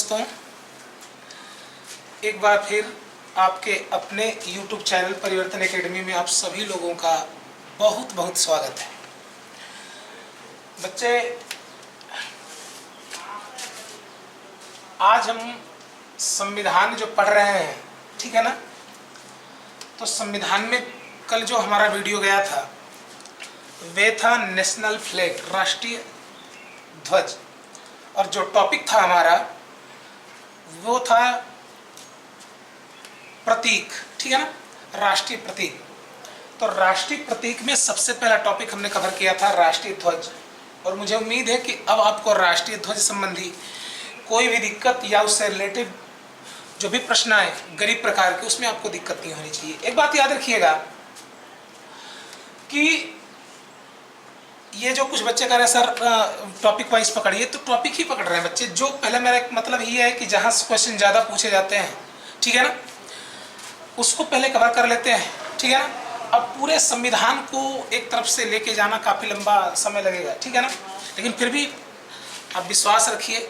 दोस्तों, एक बार फिर आपके अपने YouTube चैनल परिवर्तन एकेडमी में आप सभी लोगों का बहुत बहुत स्वागत है। बच्चे, आज हम संविधान जो पढ़ रहे हैं, ठीक है ना। तो संविधान में कल जो हमारा वीडियो गया था वे था नेशनल फ्लैग, राष्ट्रीय ध्वज, और जो टॉपिक था हमारा वो था प्रतीक, ठीक है ना, राष्ट्रीय प्रतीक। तो राष्ट्रीय प्रतीक में सबसे पहला टॉपिक हमने कवर किया था राष्ट्रीय ध्वज, और मुझे उम्मीद है कि अब आपको राष्ट्रीय ध्वज संबंधी कोई भी दिक्कत या उससे रिलेटेड जो भी प्रश्न आए गरीब प्रकार के, उसमें आपको दिक्कत नहीं होनी चाहिए। एक बात याद रखिएगा कि ये जो कुछ बच्चे कह रहे हैं सर टॉपिक वाइज पकड़िए, तो टॉपिक ही पकड़ रहे हैं बच्चे। जो पहले मेरा एक मतलब ये है कि जहाँ से क्वेश्चन ज़्यादा पूछे जाते हैं, ठीक है ना, उसको पहले कवर कर लेते हैं, ठीक है ना। अब पूरे संविधान को एक तरफ से लेके जाना काफ़ी लंबा समय लगेगा, ठीक है ना, लेकिन फिर भी आप विश्वास रखिए,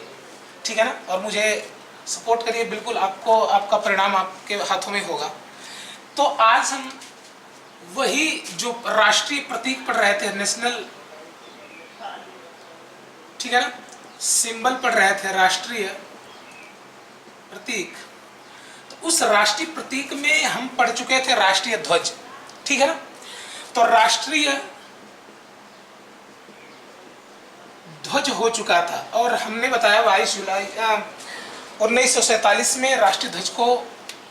ठीक है ना, और मुझे सपोर्ट करिए। बिल्कुल आपको आपका परिणाम आपके हाथों में होगा। तो आज हम वही जो राष्ट्रीय प्रतीक पढ़ रहे थे, नेशनल, ठीक है ना, सिंबल पढ़ रहे थे, राष्ट्रीय प्रतीक। तो उस राष्ट्रीय प्रतीक में हम पढ़ चुके थे राष्ट्रीय ध्वज, ठीक है ना। तो राष्ट्रीय ध्वज हो चुका था और हमने बताया 22 जुलाई 1947 में राष्ट्रीय ध्वज को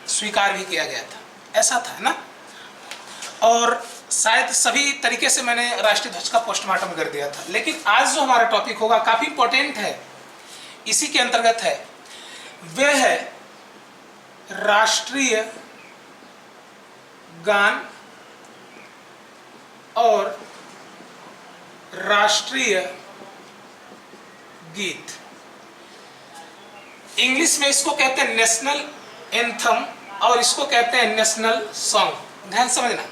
स्वीकार भी किया गया था, ऐसा था ना। और शायद सभी तरीके से मैंने राष्ट्रीय ध्वज का पोस्टमार्टम कर दिया था। लेकिन आज जो हमारा टॉपिक होगा काफी इंपॉर्टेंट है, इसी के अंतर्गत है, वह है राष्ट्रीय गान और राष्ट्रीय गीत। इंग्लिश में इसको कहते हैं नेशनल एंथम और इसको कहते हैं नेशनल सॉन्ग। ध्यान समझना,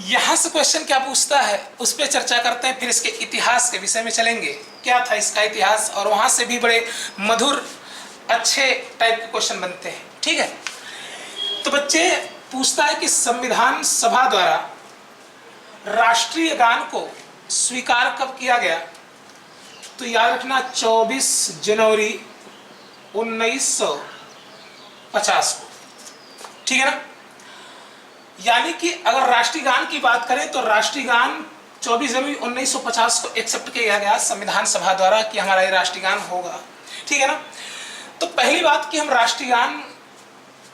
यहां से क्वेश्चन क्या पूछता है उस पर चर्चा करते हैं, फिर इसके इतिहास के विषय में चलेंगे, क्या था इसका इतिहास, और वहां से भी बड़े मधुर अच्छे टाइप के क्वेश्चन बनते हैं, ठीक है। तो बच्चे पूछता है कि संविधान सभा द्वारा राष्ट्रीय गान को स्वीकार कब किया गया। तो याद रखना 24 जनवरी 1950 को, ठीक है ना। यानी कि अगर राष्ट्रीय गान की बात करें तो राष्ट्रीय गान 24 जनवरी 1950 को एक्सेप्ट किया गया संविधान सभा द्वारा कि हमारा ये राष्ट्रीय गान होगा, ठीक है ना। तो पहली बात कि हम राष्ट्रीय गान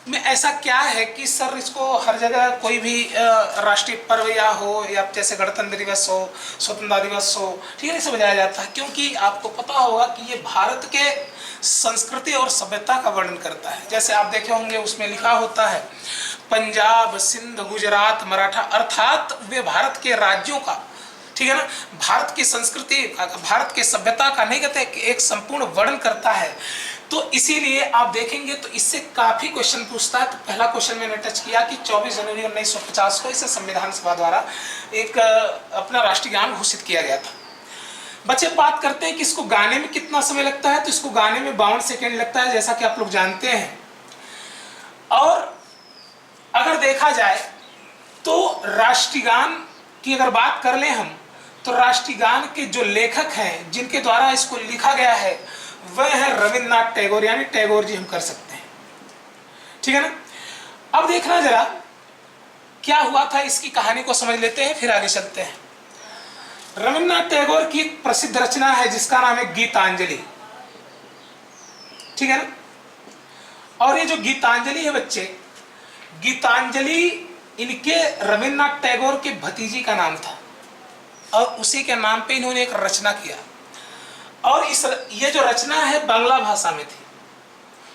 में ऐसा क्या है कि सर इसको हर जगह कोई भी राष्ट्रीय पर्व या हो, या जैसे गणतंत्र दिवस हो, स्वतंत्रता दिवस हो, ठीक है, इसे बजाया जाता है, क्योंकि आपको पता होगा कि ये भारत के संस्कृति और सभ्यता का वर्णन करता है। जैसे आप देखे होंगे उसमें लिखा होता है पंजाब, सिंध, गुजरात, मराठा, अर्थात वे भारत के राज्यों का, ठीक है ना, भारत की संस्कृति, भारत के सभ्यता का नहीं कहते कि एक संपूर्ण वर्णन करता है। तो इसीलिए आप देखेंगे तो इससे काफी क्वेश्चन पूछता है। तो पहला क्वेश्चन मैंने टच किया कि 24 जनवरी 1950 को इसे संविधान सभा द्वारा एक अपना राष्ट्रीय गान घोषित किया गया था। बच्चे बात करते हैं कि इसको गाने में कितना समय लगता है, तो इसको गाने में 52 सेकेंड लगता है, जैसा कि आप लोग जानते हैं। और अगर देखा जाए तो राष्ट्रीय गान की अगर बात कर लें हम, तो राष्ट्रीय गान के जो लेखक हैं जिनके द्वारा इसको लिखा गया है वह है रविंद्रनाथ टैगोर, यानी टैगोर जी हम कर सकते हैं, ठीक है ना। अब देखना जरा क्या हुआ था, इसकी कहानी को समझ लेते हैं फिर आगे चलते हैं। रविंद्रनाथ टैगोर की एक प्रसिद्ध रचना है जिसका नाम है गीतांजलि, ठीक है ना। और ये जो गीतांजलि है बच्चे, गीतांजलि इनके रविंद्रनाथ टैगोर के भतीजी का नाम था और उसी के नाम पे इन्होंने एक रचना किया। और ये जो रचना है बांग्ला भाषा में थी,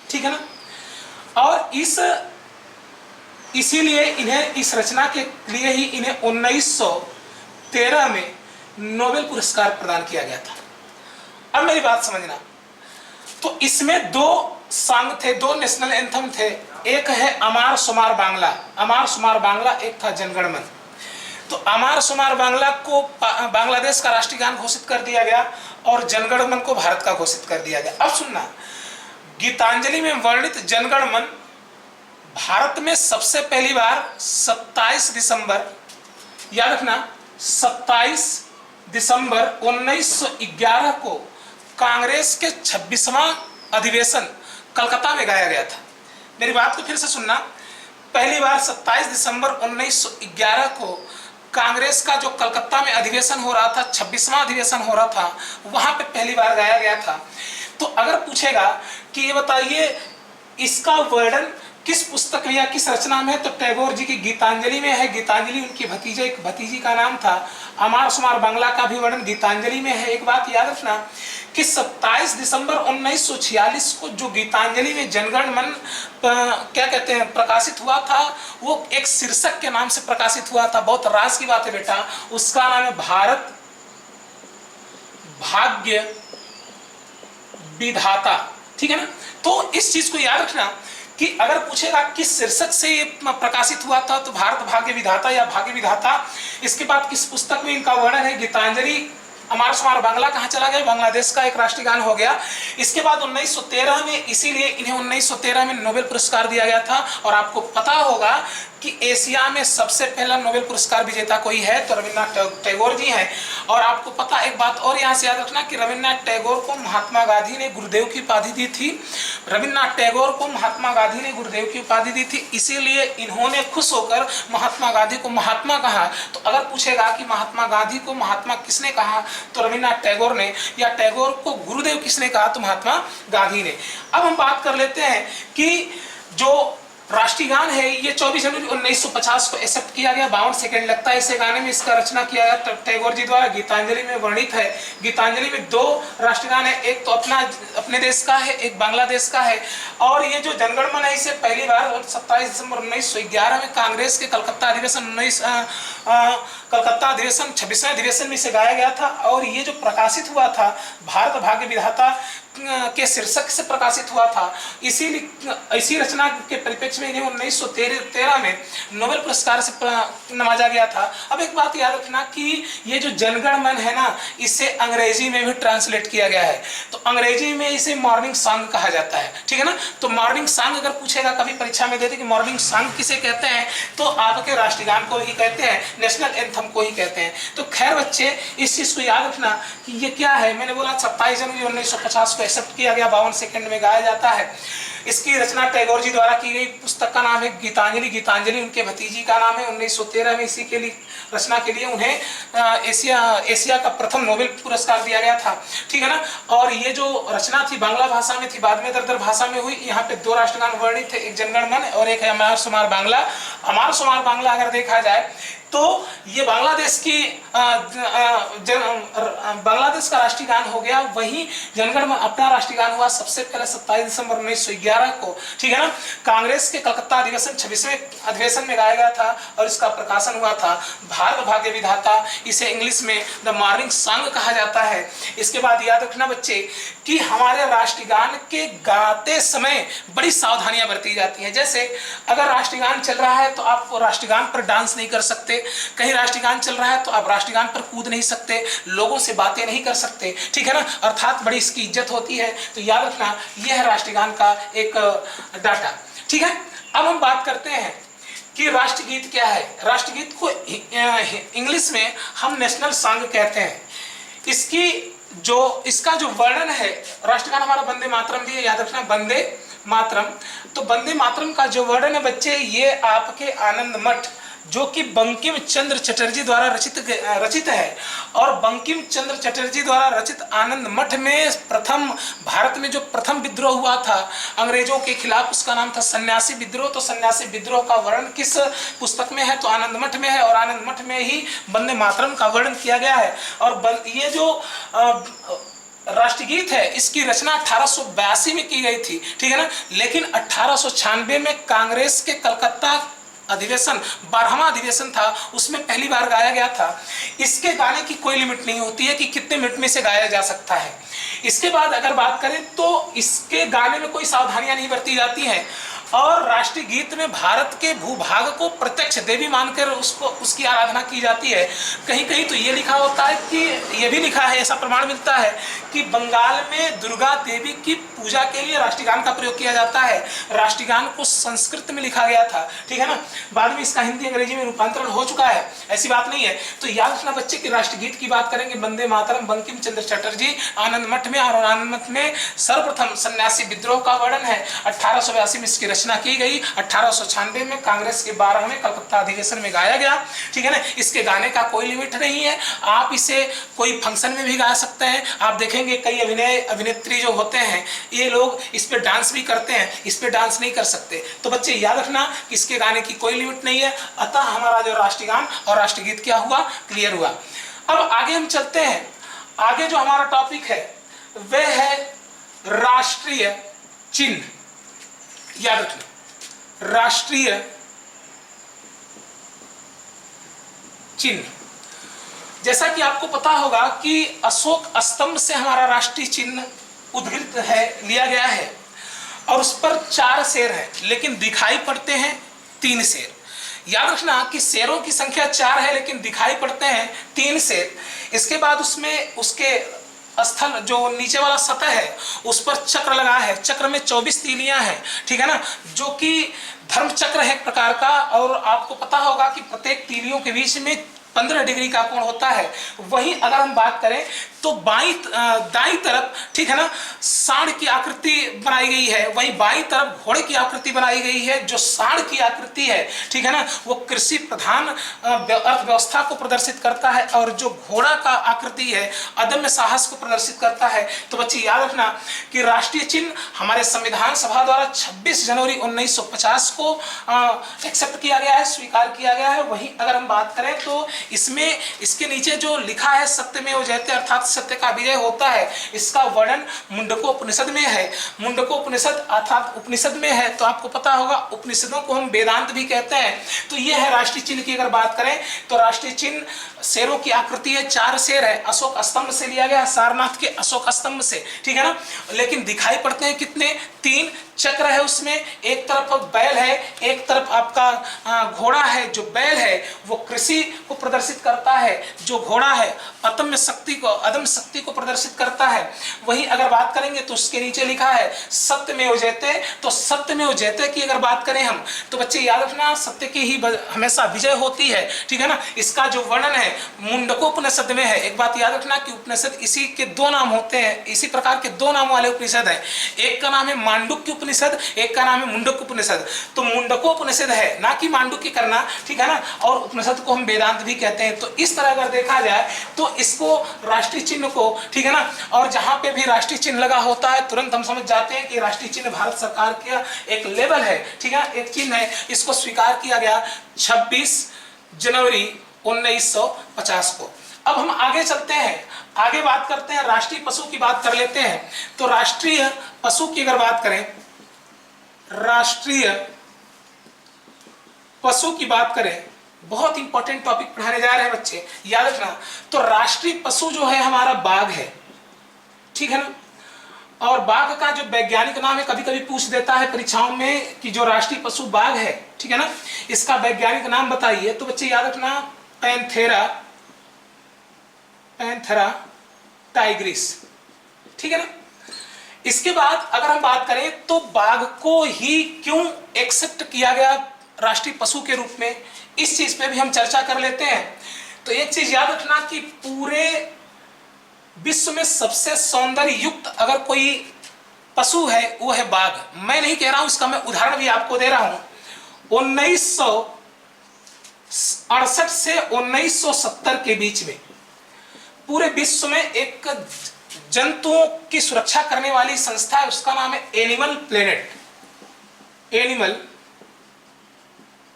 ठीक है ना। और इसीलिए इन्हें इस रचना के लिए ही इन्हें 1913 में नोबेल पुरस्कार प्रदान किया गया था। अब मेरी बात समझना, तो इसमें दो सॉन्ग थे, दो नेशनल एंथम थे, एक है अमार सुमार बांग्ला, अमार सुमार बांग्ला, एक था जनगण मन। तो अमार सुमार बांग्ला को बांग्लादेश का राष्ट्रीय गान घोषित कर दिया गया और जनगण मन को भारत का घोषित कर दिया गया। अब सुनना, गीतांजलि में वर्णित जनगण मन भारत में सबसे पहली बार 27 दिसंबर, याद रखना 27 दिसंबर 1911 को कांग्रेस के 26वां अधिवेशन कलकत्ता में गाया गया था। मेरी बात को फिर से सुनना, पहली बार 27 दिसंबर 1911 को कांग्रेस का जो कलकत्ता में अधिवेशन हो रहा था, 26वां अधिवेशन हो रहा था, वहां पे पहली बार गाया गया था। तो अगर पूछेगा कि ये बताइए इसका वर्णन किस पुस्तक में या किस रचना में है, तो टैगोर जी की गीतांजलि में है। गीतांजलि उनकी भतीजी का नाम था। अमार सुमार बांग्ला का भी वर्णन गीतांजलि में है। एक बात याद रखना कि 27 दिसंबर 1946 को जो गीतांजलि में जनगण मन क्या कहते हैं प्रकाशित हुआ था, वो एक शीर्षक के नाम से प्रकाशित हुआ था। बहुत राज की बात है बेटा, उसका नाम है भारत भाग्य विधाता। ठीक है ना। तो इस चीज को याद रखना कि अगर पूछेगा किस शीर्षक से ये प्रकाशित हुआ था, तो भारत भाग्य विधाता या भाग्य विधाता। इसके बाद किस पुस्तक में इनका वर्णन है, गीतांजलि। अमार सुमार बांग्ला कहाँ चला गया, बांग्लादेश का एक राष्ट्रीय गान हो गया। इसके बाद 1913 में, इसीलिए इन्हें 1913 में नोबेल पुरस्कार दिया गया था। और आपको पता होगा कि एशिया में सबसे पहला नोबेल पुरस्कार विजेता कोई है तो रविन्द्रनाथ टैगोर जी हैं। और आपको पता एक बात और यहाँ से याद रखना कि रविन्द्रनाथ टैगोर को महात्मा गांधी ने गुरुदेव की उपाधि दी थी। रविन्द्रनाथ टैगोर को महात्मा गांधी ने गुरुदेव की उपाधि दी थी, इसीलिए इन्होंने खुश होकर महात्मा गांधी को महात्मा कहा। तो अगर पूछेगा कि महात्मा गांधी को महात्मा किसने कहा, तो रविन्द्रनाथ टैगोर ने, या टैगोर को गुरुदेव किसने कहा, तो महात्मा गांधी ने। अब हम बात कर लेते हैं कि जो राष्ट्रीय गान है ये 24 जनवरी 1950 को एक्सेप्ट किया गया। 52 सेकंड लगता है इसे गाने में। इसका रचना किया गया टैगोर जी द्वारा। गीतांजलि में वर्णित है। गीतांजलि में 2 राष्ट्रीय गान है, एक तो अपने देश का है, एक बांग्लादेश का है। और ये जो जनगण मन है इसे पहली बार 27 दिसंबर 1911 में कांग्रेस के कलकत्ता अधिवेशन 26वें अधिवेशन में इसे गाया गया था। और ये जो प्रकाशित हुआ था भारत भाग्य विधाता के शीर्षक से प्रकाशित हुआ था। इसी रचना के परिप्रेक्ष्य में इन्हें 1913 में नोबेल पुरस्कार से नवाजा गया था। अब एक बात याद रखना कि ये जो जनगण मन है ना, इसे अंग्रेजी में भी ट्रांसलेट किया गया है। तो अंग्रेजी में इसे मॉर्निंग सॉन्ग कहा जाता है। ठीक है ना। तो मॉर्निंग सॉन्ग अगर पूछेगा कभी परीक्षा में देते कि मॉर्निंग सॉन्ग किसे कहते हैं, तो आपके राष्ट्रीय गान को ही कहते हैं, नेशनल एंथम को ही कहते हैं। तो खैर बच्चे इस चीज को याद रखना कि ये क्या है। मैंने बोला 27 जनवरी 1950 एक्सेप्ट किया गया, 52 सेकंड में गाया जाता है। इसकी रचना टैगोर जी द्वारा की गई। पुस्तक का नाम है गीतांजलि। गीतांजलि उनके भतीजी का नाम है। 1913 में इसी के लिए रचना के लिए उन्हें एशिया का प्रथम नोबेल पुरस्कार दिया गया था। ठीक है ना। और ये जो रचना थी बांग्ला भाषा में थी, बाद में दरदर भाषा में हुई। यहाँ पे 2 राष्ट्रगान वर्णित थे, एक जनगण मन और एक है अमार सुमार बांग्ला। अमार सुमार बांग्ला अगर देखा जाए तो ये बांग्लादेश का राष्ट्रीय गान हो गया। वहीं जनगण मन अपना राष्ट्रीय गान हुआ सबसे पहले 27 दिसंबर 1911 को। ठीक है ना। कांग्रेस के कलकत्ता अधिवेशन 26वें अधिवेशन में गाया गया था और इसका प्रकाशन हुआ था भारत भाग्य विधाता। इसे इंग्लिश में द मॉर्निंग सॉन्ग कहा जाता है। इसके बाद याद रखना बच्चे कि हमारे राष्ट्रीय गान के गाते समय बड़ी सावधानियां बरती जाती हैं। जैसे अगर राष्ट्रीय गान चल रहा है तो आप राष्ट्रीय गान पर डांस नहीं कर सकते। कहीं राष्ट्रीय गान चल रहा है तो आप राष्ट्रीय गान पर कूद नहीं सकते, लोगों से बातें नहीं कर सकते। ठीक है ना। अर्थात बड़ी इसकी इज्जत होती है। तो याद रखना यह है राष्ट्रीय गान का एक डाटा। ठीक है। अब हम बात करते हैं कि राष्ट्रगीत क्या है। राष्ट्रगीत को इंग्लिश में हम नेशनल सॉन्ग कहते हैं। इसका जो वर्णन है, राष्ट्रगान हमारा वंदे मातरम भी है, याद रखना वंदे मातरम। तो वंदे मातरम का जो वर्णन है बच्चे, ये आपके आनंद मठ जो कि बंकिम चंद्र चटर्जी द्वारा रचित है। और बंकिम चंद्र चटर्जी द्वारा रचित आनंद मठ में भारत में जो प्रथम विद्रोह हुआ था अंग्रेजों के खिलाफ, उसका नाम था सन्यासी विद्रोह। तो सन्यासी विद्रोह का वर्णन किस पुस्तक में है, तो आनंद मठ में है। और आनंद मठ में ही वंदे मातरम का वर्णन किया गया है। और ये जो राष्ट्रगीत है इसकी रचना 1882 में की गई थी। ठीक है ना। लेकिन 1896 में कांग्रेस के कलकत्ता अधिवेशन 12वां अधिवेशन था, उसमें पहली बार गाया गया था। इसके गाने की कोई लिमिट नहीं होती है कि कितने मिनट में से गाया जा सकता है। इसके बाद अगर बात करें तो इसके गाने में कोई सावधानियां नहीं बरती जाती हैं। और राष्ट्रीय गीत में भारत के भूभाग को प्रत्यक्ष देवी मानकर उसको उसकी आराधना की जाती है। कहीं कहीं तो ये लिखा होता है कि ये भी लिखा है, ऐसा प्रमाण मिलता है कि बंगाल में दुर्गा देवी की पूजा के लिए राष्ट्रीय गान का प्रयोग किया जाता है। राष्ट्रीय गान को संस्कृत में लिखा गया था, ठीक है ना, बाद में इसका हिंदी अंग्रेजी में रूपांतरण हो चुका है, ऐसी बात नहीं है। तो याद रखना बच्चे कि राष्ट्रीय गीत की बात करेंगे, वंदे मातरम बंकिम चंद्र चटर्जी आनंद मठ में, और आनंद मठ में सर्वप्रथम सन्यासी विद्रोह का वर्णन है। 1882 में इसकी रचना की गई, 1896 में कांग्रेस के 12वें कलकत्ता अधिवेशन में गाया गया, ठीक है ना। इसके गाने का कोई लिमिट नहीं है, आप इसे कोई फंक्शन में भी गा सकते हैं। आप देखेंगे कई अभिनेत्री जो होते हैं ये लोग इस पे डांस भी करते हैं, इस पे डांस नहीं कर सकते। तो बच्चे याद रखना कि इसके गाने की कोई लिमिट नहीं है। अतः हमारा जो राष्ट्रीय गान और राष्ट्रीय गीत क्या हुआ, क्लियर हुआ। अब आगे हम चलते हैं। आगे जो हमारा टॉपिक है वह है राष्ट्रीय चिन्ह। याद रखना, राष्ट्रीय चिन्ह। जैसा कि आपको पता होगा कि अशोक स्तंभ से हमारा राष्ट्रीय चिन्ह उद्गृत है, लिया गया है, और उस पर 4 शेर हैं, लेकिन दिखाई पड़ते हैं 3 शेर। याद रखना कि शेरों की संख्या 4 है, लेकिन दिखाई पड़ते हैं 3 शेर। इसके बाद उसमें उसके स्थल जो नीचे वाला सतह है उस पर चक्र लगा है, चक्र में 24 तीलियां हैं, ठीक है ना, जो कि धर्म चक्र है एक प्रकार का। और आपको पता होगा कि प्रत्येक तीलियों के बीच में 15 डिग्री का कोण होता है। वहीं अगर हम बात करें तो दाईं तरफ, ठीक है ना, सांड की आकृति बनाई गई है, वहीं बाईं तरफ घोड़े की आकृति बनाई गई है। जो सांड की आकृति है, ठीक है ना, वो कृषि प्रधान अर्थव्यवस्था को प्रदर्शित करता है, और जो घोड़ा का आकृति है अदम्य साहस को प्रदर्शित करता है। तो बच्चे याद रखना कि राष्ट्रीय चिन्ह हमारे संविधान सभा द्वारा 26 जनवरी 1950 को एक्सेप्ट किया गया है, स्वीकार किया गया है। वहीं अगर हम बात करें तो इसमें इसके नीचे जो लिखा है सत्यमेव जयते, अर्थात सत्य का विजय होता है, इसका वर्णन मुंडकोपनिषद में है। मुंडकोपनिषद अर्थात उपनिषद में है, तो आपको पता होगा उपनिषदों को हम वेदांत भी कहते हैं। तो यह है राष्ट्रीय चिन्ह की अगर बात करें तो राष्ट्रीय चिन्ह शेरों की आकृति है, 4 शेर है, अशोक स्तंभ से लिया गया, सारनाथ के अशोक स्तंभ से, ठीक है ना। लेकिन दिखाई पड़ते हैं कितने, 3 चक्र है उसमें, एक तरफ बैल है, एक तरफ आपका घोड़ा है। जो बैल है वो कृषि को प्रदर्शित करता है, जो घोड़ा है अदम्य शक्ति को प्रदर्शित करता है। वहीं अगर बात करेंगे तो उसके नीचे लिखा है सत्यमेव जयते। तो सत्यमेव जयते की अगर बात करें हम तो बच्चे याद रखना सत्य की ही हमेशा विजय होती है, ठीक है ना। इसका जो वर्णन है मुंडकोपनिषद में है। एक बात याद रखना कि उपनिषद इसी के 2 नाम होते हैं, इसी प्रकार के 2 नाम वाले उपनिषद है। एक का नाम है मांडुक्य उपनिषद, एक का नाम है मुंडक उपनिषद। तो मुंडकोपनिषद है, ना कि मांडुक्य करना, ठीक है ना, और उपनिषद को हम वेदांत भी कहते हैं। तो इस तरह अगर देखा जाए तो इसको राष्ट्रीय चिन्ह को, ठीक है ना, और जहां पे भी राष्ट्रीय चिन्ह लगा होता है तुरंत हम समझ जाते हैं कि राष्ट्रीय चिन्ह भारत सरकार का एक लेवल है, ठीक है, एक चिन्ह है। इसको स्वीकार किया गया 26 जनवरी 1950 को। अब हम आगे चलते हैं, आगे बात करते हैं, राष्ट्रीय पशु की बात कर लेते हैं। तो राष्ट्रीय पशु की अगर बात करें, राष्ट्रीय पशु की बात करें, बहुत इंपॉर्टेंट टॉपिक पढ़ाने जा रहे हैं बच्चे, याद रखना। तो राष्ट्रीय पशु जो है हमारा बाघ है, ठीक है ना। और बाघ का जो वैज्ञानिक नाम है कभी कभी पूछ देता है परीक्षाओं में कि जो राष्ट्रीय पशु बाघ है, ठीक है ना, इसका वैज्ञानिक नाम बताइए। तो बच्चे याद रखना पैंथेरा टाइग्रिस, ठीक है ना। इसके बाद अगर हम बात करें तो बाघ को ही क्यों एक्सेप्ट किया गया राष्ट्रीय पशु के रूप में, इस चीज पे भी हम चर्चा कर लेते हैं। तो एक चीज याद रखना कि पूरे विश्व में सबसे सौंदर्य युक्त अगर कोई पशु है वो है बाघ। मैं नहीं कह रहा हूं, इसका मैं उदाहरण भी आपको दे रहा हूं। 1968 से 1970 के बीच में पूरे विश्व में एक जंतुओं की सुरक्षा करने वाली संस्था है, उसका नाम है एनिमल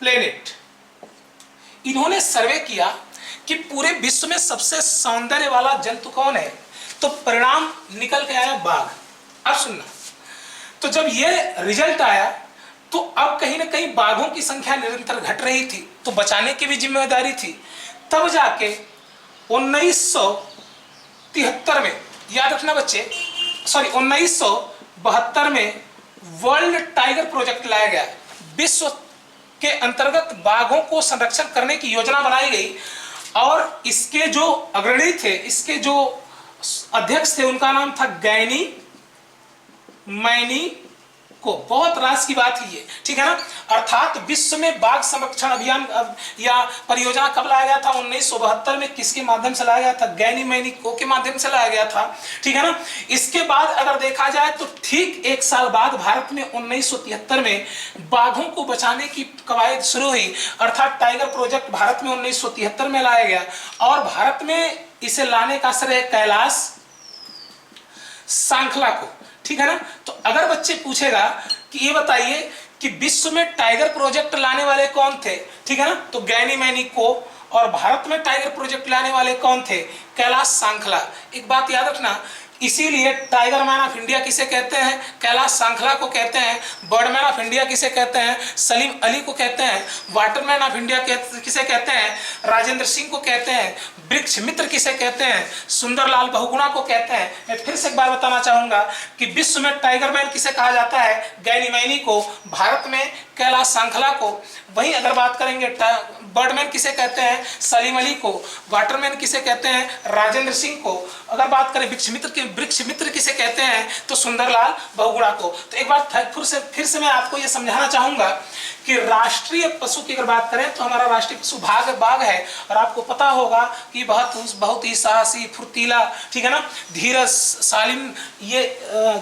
प्लेनेट। इन्होंने सर्वे किया कि पूरे विश्व में सबसे सौंदर्य वाला जंतु कौन है, तो परिणाम निकल के आया बाघ। अब सुनना, तो जब ये रिजल्ट आया तो अब कहीं ना कहीं बाघों की संख्या निरंतर घट रही थी, तो बचाने की भी जिम्मेदारी थी। तब जाके 1973 में, याद रखना बच्चे, 1972 में वर्ल्ड टाइगर प्रोजेक्ट लाया गया। विश्व के अंतर्गत बाघों को संरक्षण करने की योजना बनाई गई और इसके जो अग्रणी थे, इसके जो अध्यक्ष थे, उनका नाम था गैनी मैनी को। बहुत रास की बात ही है, ठीक है ना। अर्थात विश्व में बाघ संरक्षण अभियान या परियोजना कब लाया गया था? 1972 में। किसके माध्यम से लाया गया था? गैनी मैनी को के माध्यम से लाया गया था, ठीक है ना। इसके बाद अगर देखा जाए तो ठीक एक साल बाद भारत में 1973 में बाघों को बचाने की कवायद शुरू हुई, अर्थात टाइगर प्रोजेक्ट भारत में 1973 में लाया गया। और भारत में इसे लाने का श्रेय कैलाश सांखला को, ठीक है ना। तो अगर बच्चे पूछेगा कि ये बताइए कि विश्व में टाइगर प्रोजेक्ट लाने वाले कौन थे, ठीक है ना, तो गैनी मैनी को। और भारत में टाइगर प्रोजेक्ट लाने वाले कौन थे? कैलाश सांखला। एक बात याद रखना, इसीलिए टाइगर मैन ऑफ इंडिया किसे कहते हैं? कैलाश सांखला को कहते हैं। बर्डमैन ऑफ इंडिया किसे कहते हैं? सलीम अली को कहते हैं। वाटरमैन ऑफ इंडिया किसे कहते हैं? राजेंद्र सिंह को कहते हैं। वृक्ष मित्र किसे कहते हैं? सुंदरलाल बहुगुणा को कहते हैं। मैं फिर से एक बार बताना चाहूंगा कि विश्व में टाइगर मैन किसे कहा जाता है? गैनी मैनी को। भारत में कैलाश सांखला को। वहीं अगर बात करेंगे बर्डमैन किसे कहते हैं? सलीम अली को। वाटरमैन किसे कहते हैं? राजेंद्र सिंह को। अगर बात करें वृक्ष मित्र किसे कहते हैं? तो सुंदरलाल बहुगुणा को। तो एक बार फिर से मैं आपको यह समझाना चाहूंगा कि राष्ट्रीय पशु की अगर बात करें तो हमारा राष्ट्रीय पशु बाघ है। और आपको पता होगा कि बहुत ही साहसी, फुर्तीला, ठीक है ना, धीरज, सालिम ये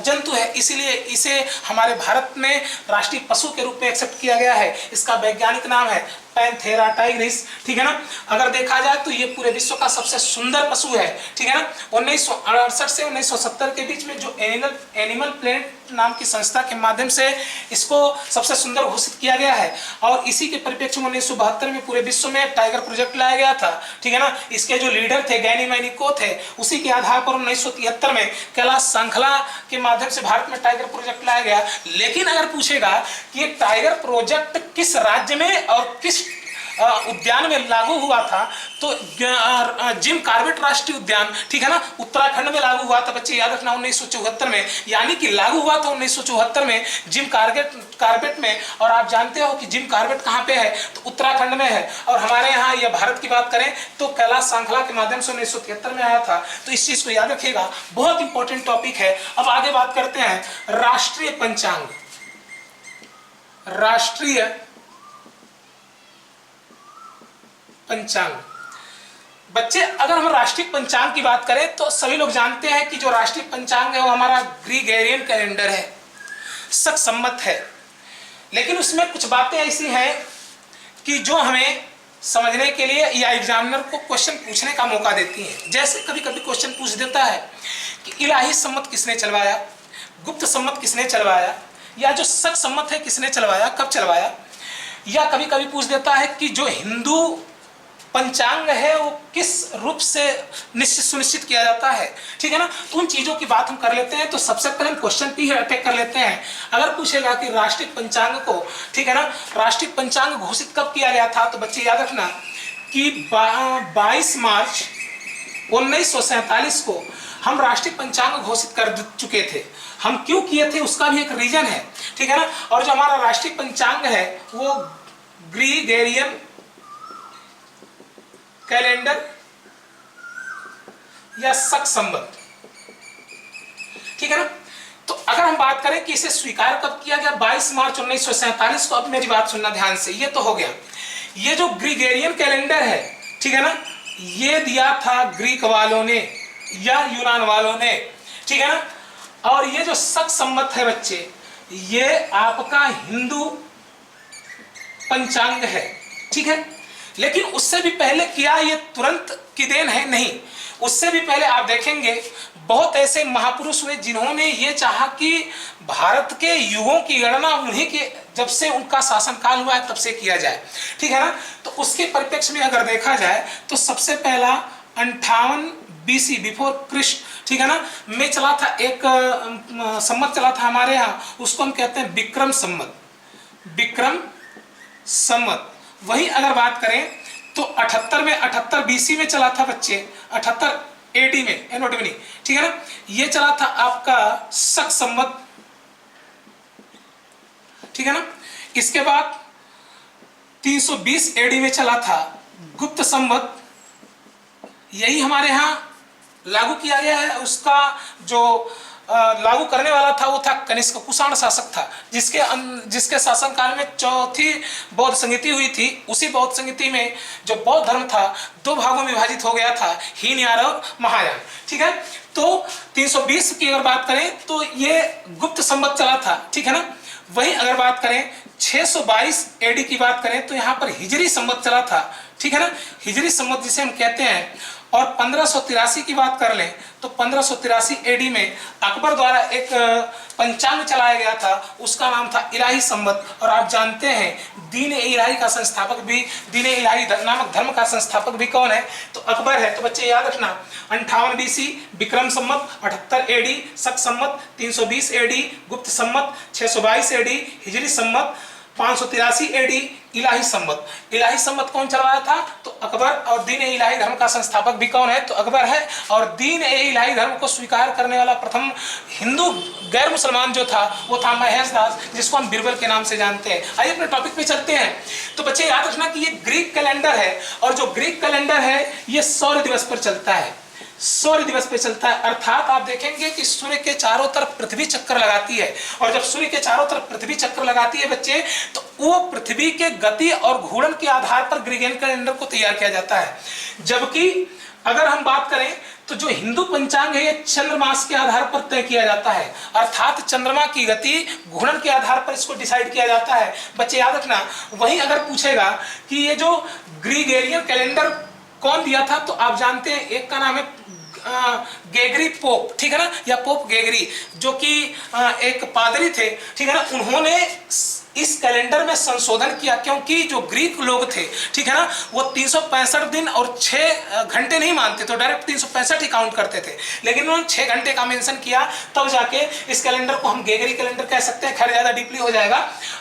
जंतु है, इसीलिए इसे हमारे भारत में राष्ट्रीय पशु के रूप में एक्सेप्ट किया गया है। इसका वैज्ञानिक नाम है पैंथेरा टाइग्रिस, ठीक है ना। अगर देखा जाए तो ये पूरे विश्व का सबसे सुंदर पशु है, ठीक है ना। 1968 से 1970 के बीच में जो एनिमल प्लेनेट नाम की संस्था के माध्यम से इसको सबसे सुंदर घोषित किया गया है। और इसी के परिप्रेक्ष्य में 1972 में पूरे विश्व में टाइगर प्रोजेक्ट लाया गया था, ठीक है ना। इसके जो लीडर थे गैनी मैनी को थे। उसी के आधार पर 1973 में कैलाश सांखला के माध्यम से भारत में टाइगर प्रोजेक्ट लाया गया। लेकिन अगर पूछेगा कि ये टाइगर प्रोजेक्ट किस राज्य में और किस उद्यान में लागू हुआ था, तो जिम कॉर्बेट राष्ट्रीय उद्यान, ठीक है ना, उत्तराखंड में लागू हुआ था। बच्चे याद रखना 1974 में, यानी कि लागू हुआ था 1974 में जिम कॉर्बेट में। और आप जानते हो कि जिम कॉर्बेट कहाँ पे है? तो उत्तराखंड में है। और हमारे यहाँ या भारत की बात करें तो कैलाश सांखला के माध्यम से 1973 में आया था। तो इस चीज को याद रखिएगा, बहुत इंपॉर्टेंट टॉपिक है। अब आगे बात करते हैं राष्ट्रीय पंचांग। राष्ट्रीय पंचांग। बच्चे अगर हम राष्ट्रीय पंचांग की बात करें तो सभी लोग जानते हैं कि जो राष्ट्रीय पंचांग है वो हमारा ग्रीगोरियन कैलेंडर है, शक सम्मत है। लेकिन उसमें कुछ बातें ऐसी हैं कि जो हमें समझने के लिए या एग्जामिनर को क्वेश्चन पूछने का मौका देती हैं। जैसे कभी कभी क्वेश्चन पूछ देता है कि इलाही सम्मत किसने चलवाया, गुप्त सम्मत किसने चलवाया, या जो शक सम्मत है किसने चलवाया, कब चलवाया। या कभी कभी पूछ देता है कि जो हिंदू पंचांग है वो किस रूप से सुनिश्चित किया जाता है, ठीक है ना। तो उन चीजों की बात हम कर लेते हैं। तो सबसे पहले हम क्वेश्चन पे ही अटैक कर लेते हैं। अगर पूछेगा कि राष्ट्रीय पंचांग को, ठीक है ना, राष्ट्रीय पंचांग घोषित कब किया गया था, तो बच्चे याद रखना कि 22 मार्च 1947 को हम राष्ट्रीय पंचांग घोषित कर चुके थे। हम क्यों किए थे उसका भी एक रीजन है, ठीक है ना। और जो हमारा राष्ट्रीय पंचांग है वो ग्रीगोरियन कैलेंडर या शक सम्मत, ठीक है ना। तो अगर हम बात करें कि इसे स्वीकार कब किया गया, 22 मार्च 1947 को। अब मेरी बात सुनना ध्यान से, ये तो हो गया। ये जो ग्रीगोरियन कैलेंडर है, ठीक है ना, ये दिया था ग्रीक वालों ने या यूनान वालों ने, ठीक है ना। और ये जो शक सम्मत है बच्चे, ये आपका हिंदू पंचांग है, ठीक है। लेकिन उससे भी पहले किया, ये तुरंत की देन है नहीं। उससे भी पहले आप देखेंगे बहुत ऐसे महापुरुष हुए जिन्होंने ये चाहा कि भारत के युगों की गणना उन्हीं के जब से उनका शासनकाल हुआ है तब से किया जाए, ठीक है ना। तो उसके परिप्रेक्ष्य में अगर देखा जाए तो सबसे पहला 58 BC बिफोर कृष्ण, ठीक है ना, में चला था एक सम्मत चला था हमारे यहाँ, उसको हम कहते हैं विक्रम सम्मत। विक्रम सम्मत। वही अगर बात करें तो 78 BC में चला था बच्चे, 78 AD में, एनोट में नहीं, ठीक है ना। ये चला था आपका शक सम्मत ठीक है ना। इसके बाद 320 एडी में चला था गुप्त संवत, यही हमारे यहाँ लागू किया गया है। उसका जो लागू करने वाला था वो था कनिष्क, कुषाण शासक था, जिसके शासनकाल में चौथी बौद्ध संगति हुई थी। उसी बौद्ध संगति में जो बौद्ध धर्म था 2 भागों में विभाजित हो गया था, हीनयान और महायान, ठीक है। तो 320 की अगर बात करें तो ये गुप्त संवत चला था, ठीक है ना। वहीं अगर बात करें 622 एडी की बात करें तो यहाँ पर हिजरी संवत चला था, ठीक है ना, हिजरी संवत जिसे हम कहते हैं। और 1583 की बात कर लें तो 1583 एडी में अकबर द्वारा एक पंचांग चलाया गया था, उसका नाम था इलाही संवत। और आप जानते हैं दीन इलाही का संस्थापक भी, दीन इलाही नामक धर्म का संस्थापक भी कौन है, तो अकबर है। तो बच्चे याद रखना 58 BC विक्रम संवत, 78 एडी शक संवत, 320 एडी गुप्त संवत, 622 एडी हिजरी संवत, 583 एडी इलाही संवत। इलाही संवत कौन चलाया था, तो अकबर। और दीन इलाही धर्म का संस्थापक भी कौन है, तो अकबर है। और दीन इलाही धर्म को स्वीकार करने वाला प्रथम हिंदू गैर मुसलमान जो था वो था महेश दास, जिसको हम बीरबल के नाम से जानते हैं। आइए अपने टॉपिक पे चलते हैं। तो बच्चे याद रखना कि ये ग्रीक कैलेंडर है, और जो ग्रीक कैलेंडर है ये सौर्य दिवस पर चलता है, सूर्य दिवस पे चलता है। अर्थात आप देखेंगे कि सूर्य के चारों तरफ पृथ्वी चक्कर लगाती है, और जब सूर्य के चारों तरफ पृथ्वी चक्कर लगाती है बच्चे, तो वो पृथ्वी के गति और घूर्णन के आधार पर ग्रीगोरियन कैलेंडर को तैयार किया जाता है। जबकि अगर हम बात करें तो जो हिंदू पंचांग है ये चंद्रमास के आधार पर तय किया जाता है, अर्थात चंद्रमा की गति घूर्णन के आधार पर इसको डिसाइड किया जाता है। बच्चे याद रखना, वहीं अगर पूछेगा कि ये जो ग्रीगोरियन कैलेंडर कौन दिया था, तो आप जानते हैं एक का नाम है गेगरी पोप, ठीक है ना, या पोप गेगरी, जो कि एक पादरी थे, ठीक है ना। उन्होंने इस कैलेंडर में संशोधन किया, क्योंकि जो ग्रीक लोग थे, ठीक है ना, वो 365 दिन और 6 घंटे नहीं मानते, तो डायरेक्ट 365 ही काउंट करते थे। लेकिन उन्होंने 6 घंटे का मेंशन किया, तब जाके इस कैलेंडर को हम गेगरी कैलेंडर कह सकते हैं। खैर ज्यादा डीपली हो जाएगा।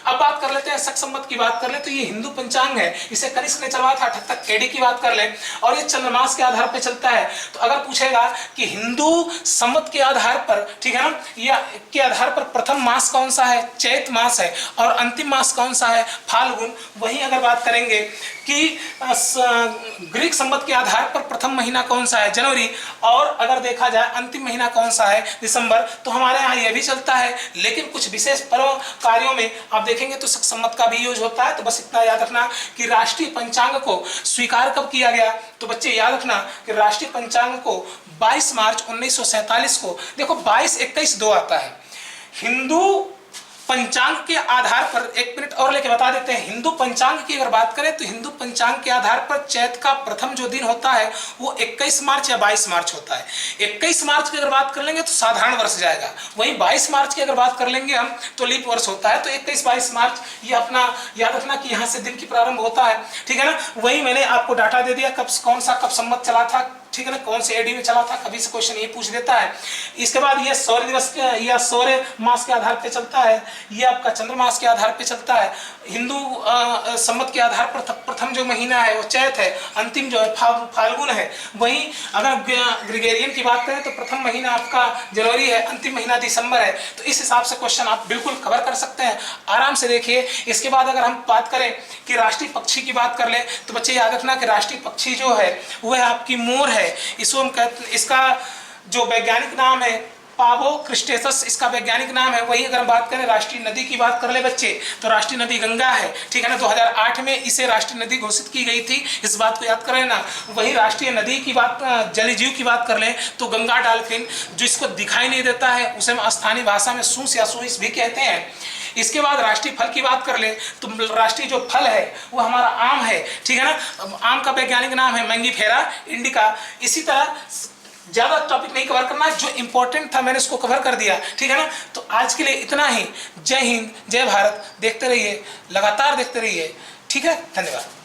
अब बात कर लेते हैं शक संवत की बात कर ले तो ये हिंदू पंचांग है, इसे कनिष्क ने चलवाया था। 78 एडी की बात कर ले और ये चंद्रमास के आधार पर चलता है। तो अगर पूछेगा कि हिंदू संवत के आधार पर, ठीक है ना, या के आधार पर प्रथम मास कौन सा है, चैत मास है, और अंतिम मास कौन सा है, फाल्गुन। वहीं अगर बात करेंगे कि ग्रीक संवत के आधार पर प्रथम महीना कौन सा है, जनवरी, और अगर देखा जाए अंतिम महीना कौन सा है, दिसंबर। तो हमारे यहाँ यह भी चलता है, लेकिन कुछ विशेष पर्व कार्यों में आप देखेंगे तो शक संवत का भी यूज होता है। तो बस इतना याद रखना कि राष्ट्रीय पंचांग को स्वीकार कब किया गया, तो बच्चे याद रखना कि राष्ट्रीय पंचांग को 22 मार्च 1947 को, देखो 22, 21, 2 आता है। हिंदू पंचांग के आधार पर, एक मिनट और लेके बता देते हैं, हिंदू पंचांग की अगर बात करें तो हिंदू पंचांग के आधार पर चैत का प्रथम जो दिन होता है वो 21 मार्च या 22 मार्च होता है। 21 मार्च की अगर बात कर लेंगे तो साधारण वर्ष जाएगा, वहीं 22 मार्च की अगर बात कर लेंगे हम तो लीप वर्ष होता है। तो 21-22 मार्च ये अपना याद रखना कि यहाँ से दिन की प्रारंभ होता है, ठीक है ना। वही मैंने आपको डाटा दे दिया कब कौन सा कब संवत चला था, ठीक है ना, कौन से एडी में चला था, कभी से क्वेश्चन ये पूछ देता है। इसके बाद ये सौर्य दिवस या सौर्य मास के आधार पे चलता है, ये आपका चंद्रमास के आधार पे चलता है। हिंदू संवत के आधार पर प्रथम जो महीना है वो चैत है, अंतिम जो है फाल्गुन है। वहीं अगर ग्रीगोरियन की बात करें तो प्रथम महीना आपका जनवरी है, अंतिम महीना दिसंबर है। तो इस हिसाब से क्वेश्चन आप बिल्कुल कवर कर सकते हैं, आराम से देखिए। इसके बाद अगर हम बात करें कि राष्ट्रीय पक्षी की बात कर ले तो बच्चे याद रखना कि राष्ट्रीय पक्षी जो है वह आपकी मोर है। इसको हम कहते, इसका जो वैज्ञानिक नाम है पावो क्रिस्टेसस, इसका वैज्ञानिक नाम है। वही अगर हम बात करें राष्ट्रीय नदी की बात कर ले बच्चे तो राष्ट्रीय नदी गंगा है, ठीक है ना। 2008 में इसे राष्ट्रीय नदी घोषित की गई थी, इस बात को याद करें ना। वही राष्ट्रीय नदी की बात, जलीय जीव की बात कर लें तो गंगा डॉल्फिन, जो इसको दिखाई नहीं देता है उसे हम स्थानीय भाषा में सूस या सुइस भी कहते हैं। इसके बाद राष्ट्रीय फल की बात कर ले तो राष्ट्रीय जो फल है वो हमारा आम है, ठीक है ना। आम का वैज्ञानिक नाम है मैंगीफेरा इंडिका। इसी तरह ज्यादा टॉपिक नहीं कवर करना, जो इंपॉर्टेंट था मैंने इसको कवर कर दिया, ठीक है ना। तो आज के लिए इतना ही। जय हिंद, जय भारत। देखते रहिए, लगातार देखते रहिए, ठीक है। धन्यवाद।